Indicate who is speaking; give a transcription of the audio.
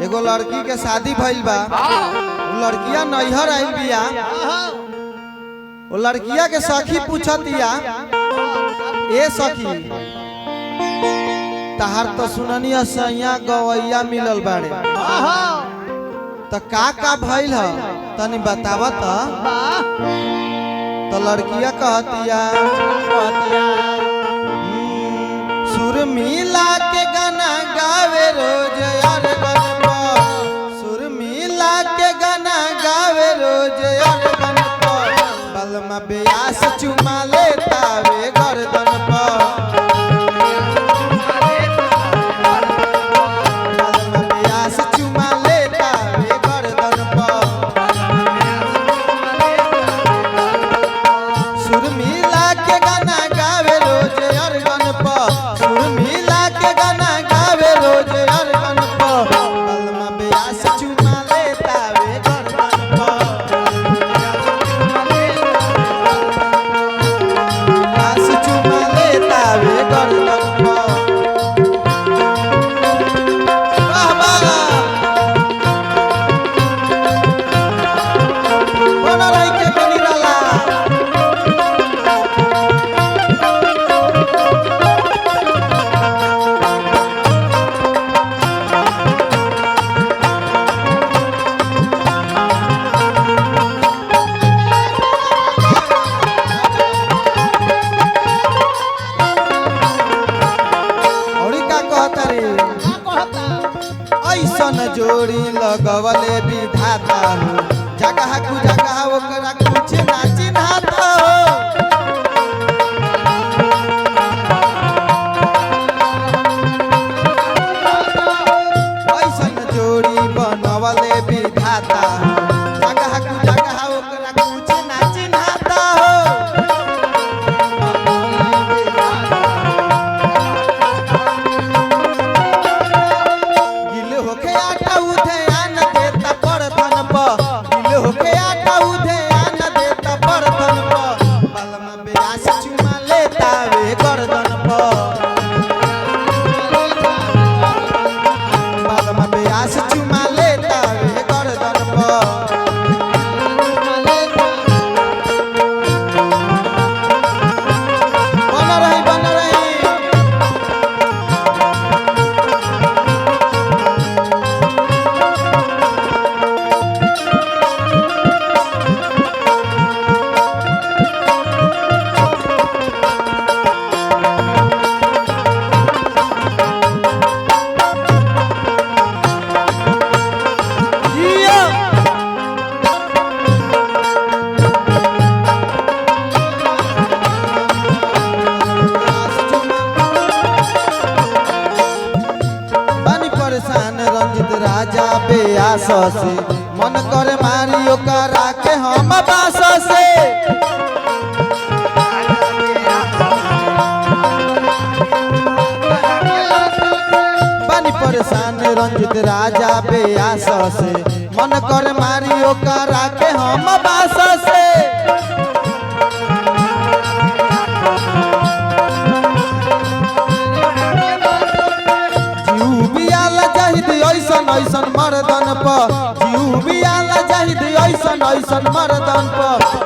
Speaker 1: एगो लड़की के शादी भइल बा। लड़किया नैहर आइल बिया। वो लड़किया के सखी पूछतिया, ए सखी तहार तो सुननिया सैया गवैया मिलल बाड़े, तो का भइल ह तनी बतावा त। तो लड़किया कहतिया सुर मिला के गाना गावे रोज यार गनप, सुर मिला के गाना गावे रोज यार गनप, बलमा बेयास चुमा लेता वे गर्दन पर, बलमा बेयास चुमा लेता वे गर्दन पर, सुर मिला के गाना गावे रोज यार गनप, सुर मिला के गाना गावे रोज यार गनप, बलमा बेयास चुमा लेता वे गर्दन पर, बेयास चुमा लेता वे गर्दन पर। वाह वाह बना रही के बनी रला। औरी का कहता रे, ऐसन जोड़ी लगवले विधाता हो, जगह कु जगह ओकरा कुछ ना चिन्हाता हो। ऐसन जोड़ी बनवले विधाता हो, जगह कु जगह ओकरा कुछ ना चिन्हाता हो। गिल होके आटा उधे आन देता बर्तन पर, गिल होके आटा उधे आन देता बर्तन पर, बलमा बेयास चुमा लेता वे गर्दन पर, बलमा बेयास चुमा लेता वे गर्दन पर। बन रही बन रही। बानी परेशान रंजित राजा बेयास से, मन करे मारी ओकरा के हम बास से। बानी परेशान रंजित राजा बेयास से, मन करे मारी ओकरा के हम बास से। जीव बियाला चाहिद ऐसन ऐसन मर्दन पर, जीव बियाला चाहिद ऐसन ऐसन मर्दन पर,